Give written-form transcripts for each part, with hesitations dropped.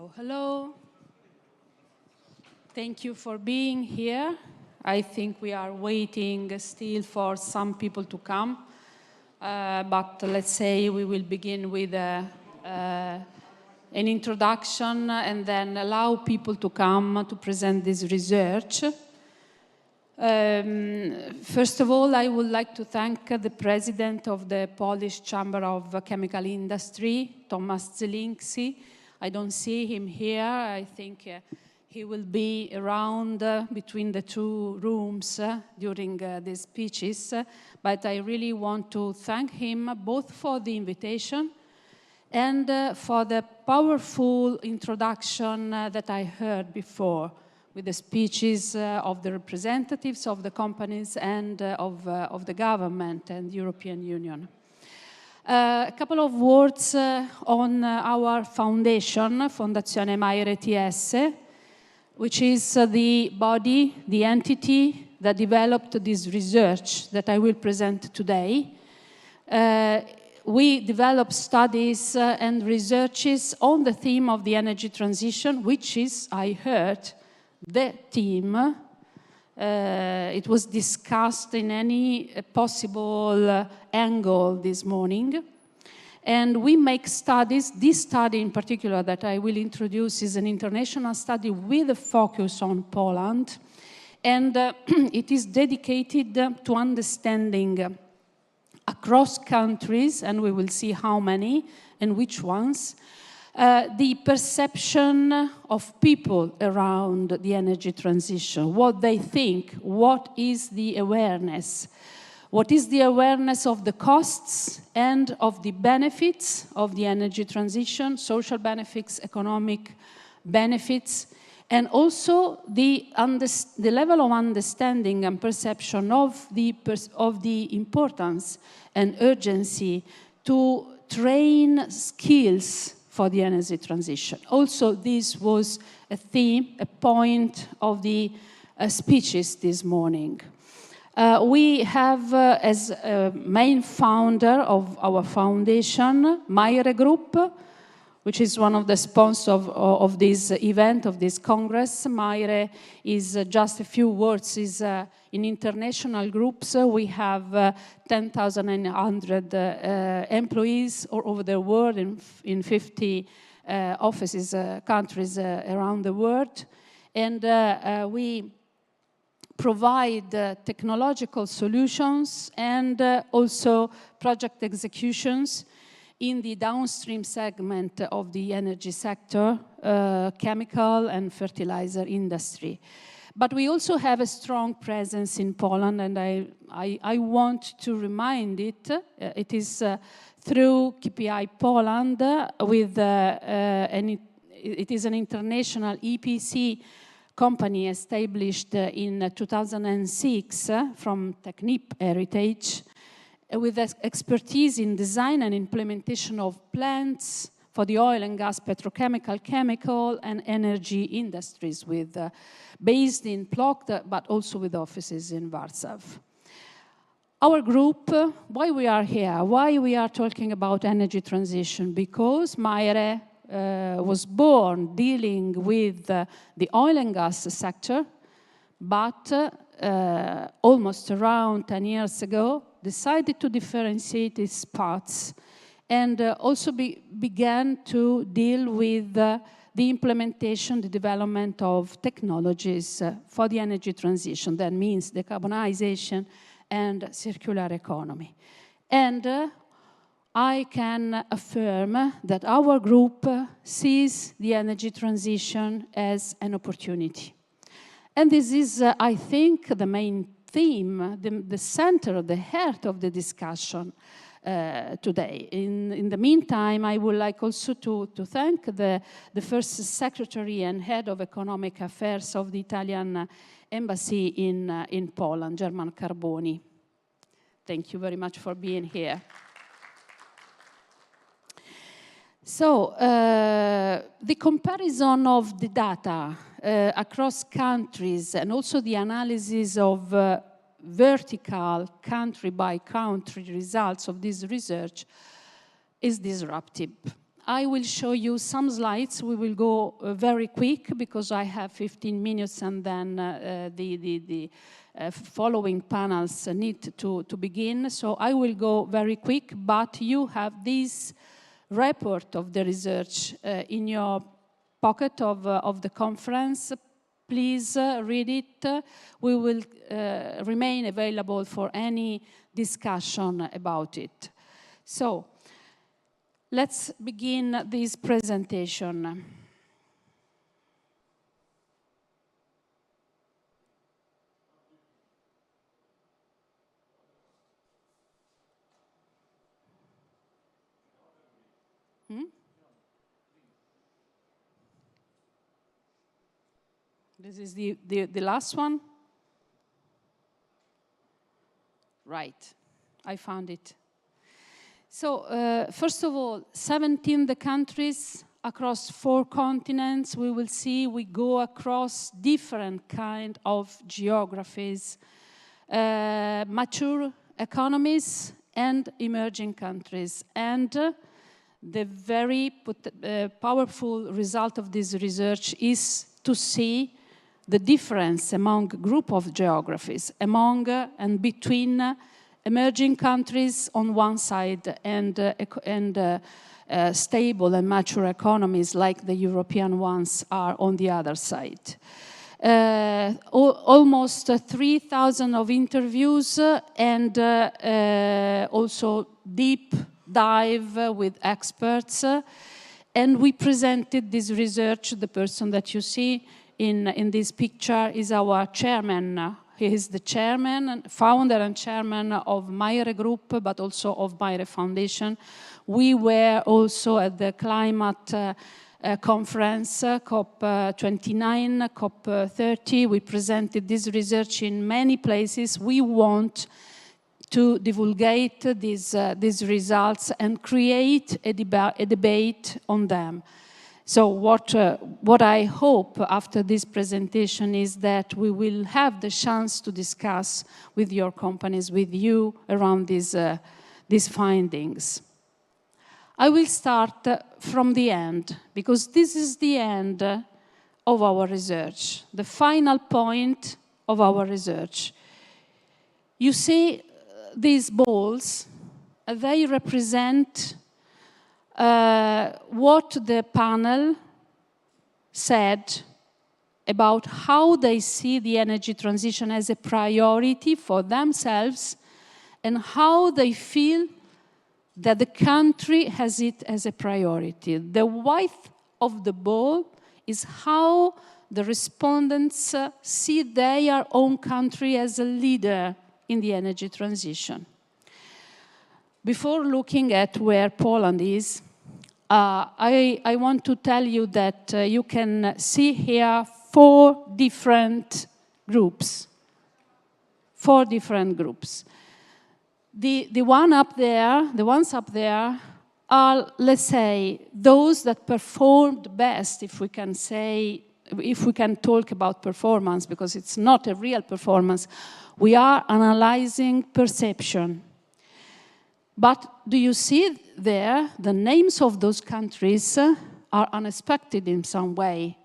So, hello. Thank you for being here. I think we are waiting still for some people to come. But let's say we will begin with an introduction and then allow people to come to present this research. First of all, I would like to thank the president of the Polish Chamber of Chemical Industry, Tomasz Zielinski. I don't see him here. I think he will be around between the two rooms during these speeches. But I really want to thank him both for the invitation and for the powerful introduction that I heard before with the speeches of the representatives of the companies and of the government and European Union. A couple of words on our foundation, Fondazione MAIRE TS, which is the body, the entity that developed this research that I will present today. We develop studies and researches on the theme of the energy transition, which is, I heard, the theme. It was discussed in any possible angle this morning. And we make studies. This study in particular that I will introduce is an international study with a focus on Poland. And it is dedicated to understanding across countries, and we will see how many and which ones, the perception of people around the energy transition, what they think, what is the awareness. What is the awareness of the costs and of the benefits of the energy transition, social benefits, economic benefits, and also the level of understanding and perception of the importance and urgency to train skills for the energy transition. Also, this was a theme, a point of the speeches this morning. We have as main founder of our foundation, MAIRE Group, which is one of the sponsors of this event, of this Congress. MAIRE is just a few words, is in international groups. We have 10,900 employees all over the world in 50 offices, countries around the world. And we provide technological solutions and also project executions in the downstream segment of the energy sector, chemical and fertilizer industry. But we also have a strong presence in Poland, and I want to remind it. It is through KPI Poland with it is an international EPC company established in 2006 from Technip Heritage, with expertise in design and implementation of plants for the oil and gas, petrochemical, chemical, and energy industries, based in Plock, but also with offices in Warsaw. Our group, why we are here, why we are talking about energy transition? Because MAIRE was born dealing with the oil and gas sector, but almost around 10 years ago, decided to differentiate its parts and also began to deal with the implementation, the development of technologies for the energy transition. That means decarbonization and circular economy. And I can affirm that our group sees the energy transition as an opportunity. And this is, I think, the main theme, the center, the heart of the discussion today. In the meantime, I would like also to thank the first secretary and head of economic affairs of the Italian embassy in Poland, German Carboni. Thank you very much for being here. So, the comparison of the data across countries and also the analysis of vertical country by country results of this research is disruptive. I will show you some slides. We will go very quick because I have 15 minutes and then the following panels need to begin. So I will go very quick, but you have this report of the research in your pocket of the conference. Please read it. We will remain available for any discussion about it. So, let's begin this presentation. This is the last one. Right, I found it. So, first of all, 17 the countries across 4 continents. We will see we go across different kind of geographies, mature economies and emerging countries. And the very powerful result of this research is to see the difference among group of geographies, among and between emerging countries on one side and stable and mature economies like the European ones are on the other side. Almost 3,000 of interviews and also deep dive with experts. And we presented this research. The person that you see in this picture is our chairman. He is the chairman, founder and chairman of MAIRE Group, but also of MAIRE Foundation. We were also at the climate conference, COP29, COP30. We presented this research in many places. We want to divulgate these results and create a debate on them. So what I hope after this presentation is that we will have the chance to discuss with your companies, with you, around these findings. I will start from the end, because this is the end of our research, the final point of our research. You see these balls, they represent what the panel said about how they see the energy transition as a priority for themselves and how they feel that the country has it as a priority. The white of the ball is how the respondents see their own country as a leader in the energy transition. Before looking at where Poland is, I want to tell you that you can see here 4 different groups. 4 different groups. The ones up there are, let's say, those that performed best, if we can talk about performance, because it's not a real performance. We are analyzing perception. But do you see there, the names of those countries are unexpected in some way.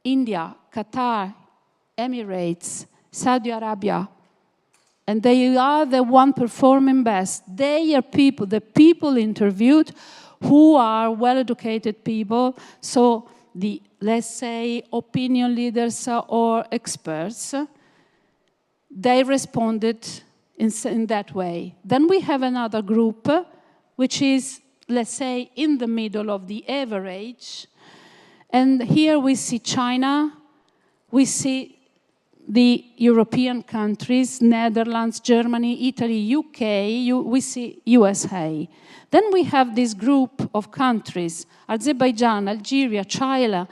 India, Qatar, Emirates, Saudi Arabia. And they are the one performing best. They are people, the people interviewed who are well-educated people. So the, let's say, opinion leaders or experts, they responded in that way. Then we have another group, which is, let's say, in the middle of the average. And here we see China, we see the European countries, Netherlands, Germany, Italy, UK, we see USA. Then we have this group of countries, Azerbaijan, Algeria, Chile,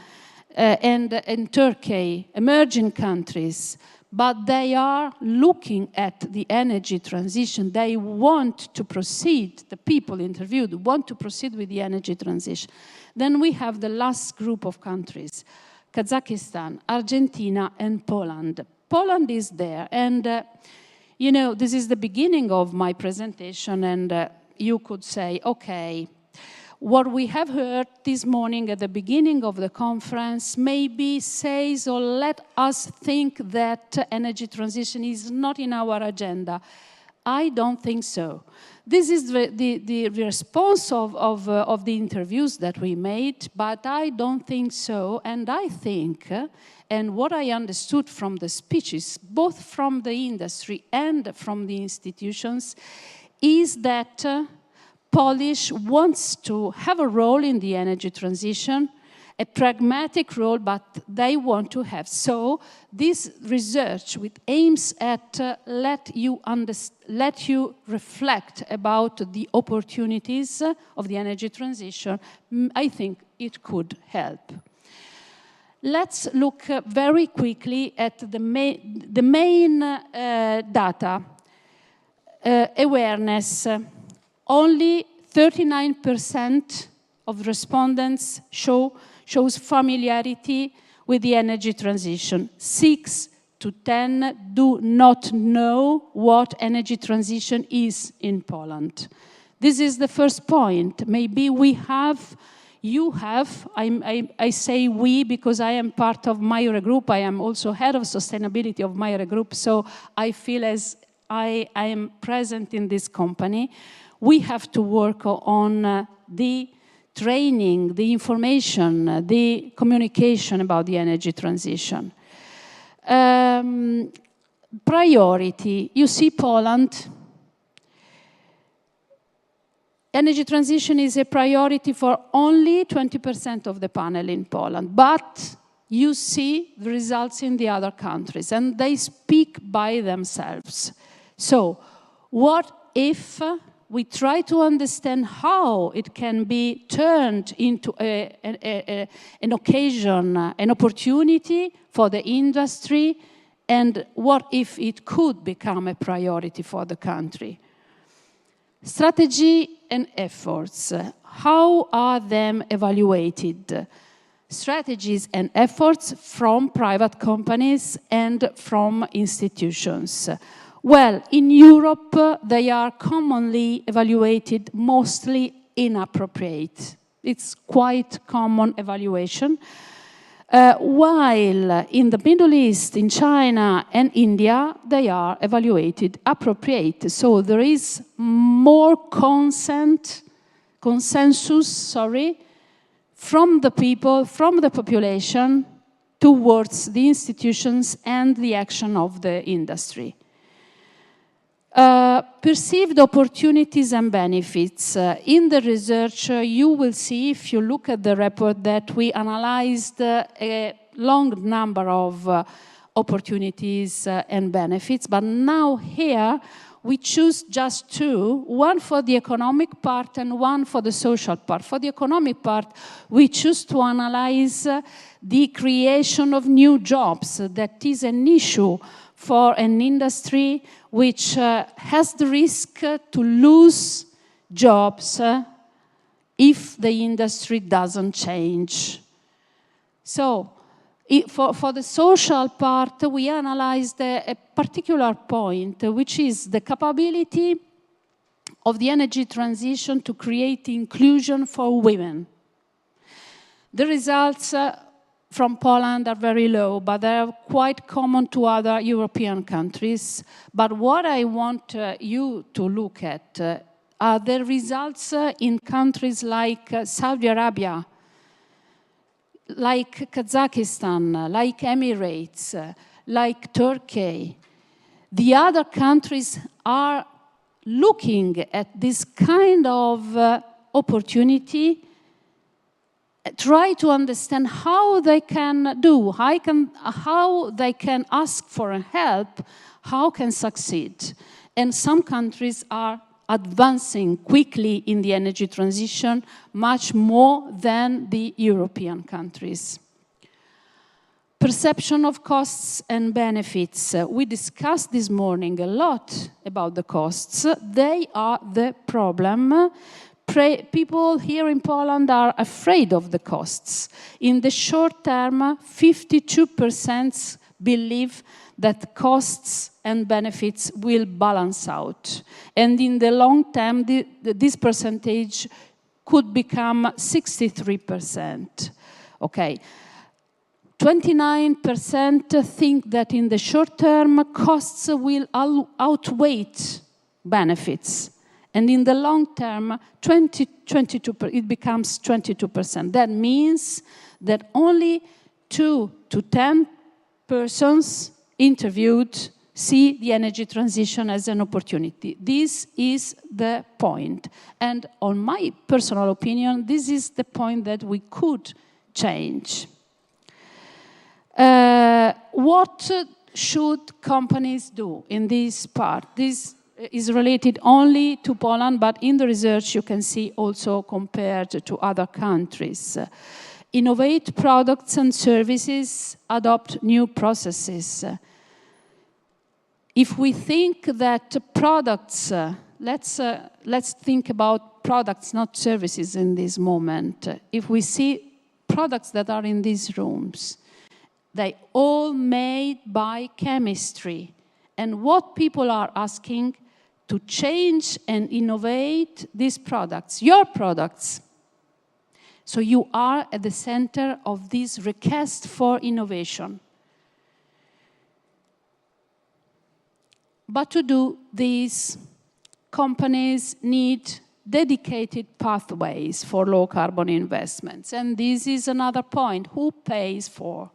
and Turkey, emerging countries. But they are looking at the energy transition. They want to proceed, the people interviewed want to proceed with the energy transition. Then we have the last group of countries, Kazakhstan, Argentina, and Poland. Poland is there, and you know, this is the beginning of my presentation, and you could say, okay, what we have heard this morning at the beginning of the conference maybe says or let us think that energy transition is not in our agenda. I don't think so. This is the response of the interviews that we made, but I don't think so. And I think, and what I understood from the speeches, both from the industry and from the institutions, is that Polish wants to have a role in the energy transition, a pragmatic role, but they want to have. So this research, which aims at let you reflect about the opportunities of the energy transition, I think it could help. Let's look very quickly at the main data. Awareness. Only 39% of respondents shows familiarity with the energy transition. 6 to 10 do not know what energy transition is in Poland. This is the first point. Maybe we have, you have, I say we because I am part of MAIRE Group. I am also head of sustainability of MAIRE Group, so I feel as I am present in this company. We have to work on the training, the information, the communication about the energy transition. Priority. You see Poland. Energy transition is a priority for only 20% of the panel in Poland. But you see the results in the other countries, and they speak by themselves. So, what if we try to understand how it can be turned into an occasion, an opportunity for the industry, and what if it could become a priority for the country? Strategy and efforts. How are them evaluated? Strategies and efforts from private companies and from institutions. Well, in Europe, they are commonly evaluated mostly inappropriate. It's quite common evaluation. While in the Middle East, in China and India, they are evaluated appropriate. So there is more consensus, from the people, from the population, towards the institutions and the action of the industry. Perceived opportunities and benefits. In the research, you will see, if you look at the report, that we analyzed a long number of opportunities and benefits, but now here we choose just two, one for the economic part and one for the social part. For the economic part, we choose to analyze the creation of new jobs. That is an issue for an industry which has the risk to lose jobs if the industry doesn't change. So, for the social part, we analyzed a particular point, which is the capability of the energy transition to create inclusion for women. The results from Poland are very low, but they are quite common to other European countries. But what I want you to look at are the results in countries like Saudi Arabia, like Kazakhstan, like Emirates, like Turkey. The other countries are looking at this kind of opportunity, try to understand how they can do, how they can ask for help, how can succeed. And some countries are advancing quickly in the energy transition, much more than the European countries. Perception of costs and benefits. We discussed this morning a lot about the costs. They are the problem. People here in Poland are afraid of the costs. In the short term, 52% believe that costs and benefits will balance out. And in the long term, this percentage could become 63%. Okay. 29% think that in the short term, costs will outweigh benefits. And in the long term, 22, it becomes 22%. That means that only 2 to 10 persons interviewed see the energy transition as an opportunity. This is the point. And on my personal opinion, this is the point that we could change. What should companies do in this part? This is related only to Poland, but in the research you can see also compared to other countries. Innovate products and services, adopt new processes. If we think that products, let's think about products, not services in this moment. If we see products that are in these rooms, they all made by chemistry. And what people are asking to change and innovate these products, your products. So you are at the center of this request for innovation. But to do this, companies need dedicated pathways for low carbon investments. And this is another point. Who pays for?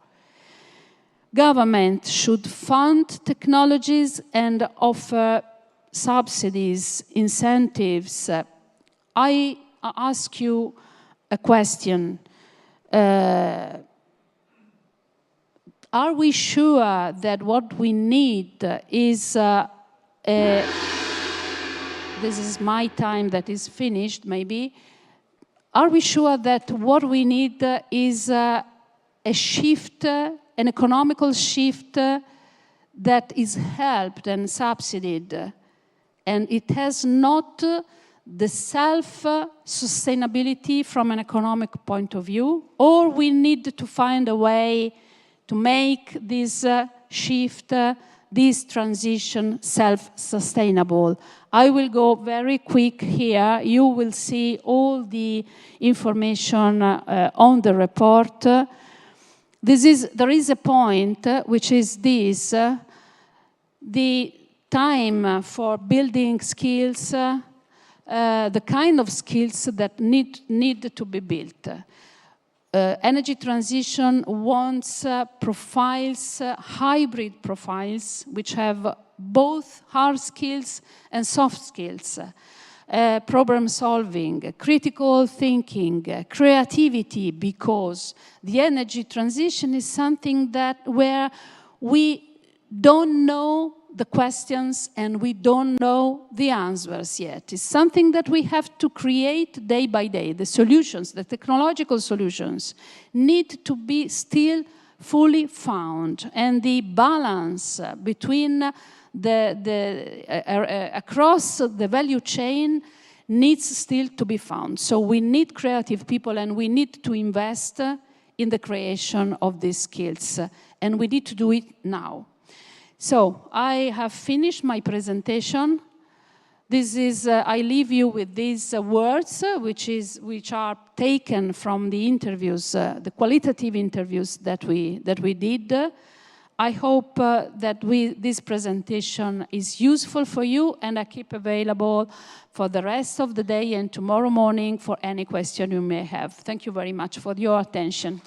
Government should fund technologies and offer subsidies, incentives. I ask you a question. Are we sure that what we need is this is my time that is finished, maybe. Are we sure that what we need is a shift, an economical shift that is helped and subsidized, and it has not the self-sustainability from an economic point of view, or we need to find a way to make this shift, this transition self-sustainable. I will go very quick here. You will see all the information on the report. There is a point, which is this, the time for building skills, the kind of skills that need to be built. Energy transition wants profiles, hybrid profiles, which have both hard skills and soft skills. Problem solving, critical thinking, creativity, because the energy transition is something where we don't know the questions and we don't know the answers yet. It's something that we have to create day by day. The solutions, the technological solutions, need to be still fully found, and the balance between across the value chain needs still to be found. So we need creative people, and we need to invest in the creation of these skills, and we need to do it now. So I have finished my presentation. This is I leave you with these words, which are taken from the interviews, the qualitative interviews that we did. I hope that this presentation is useful for you, and I keep available for the rest of the day and tomorrow morning for any question you may have. Thank you very much for your attention.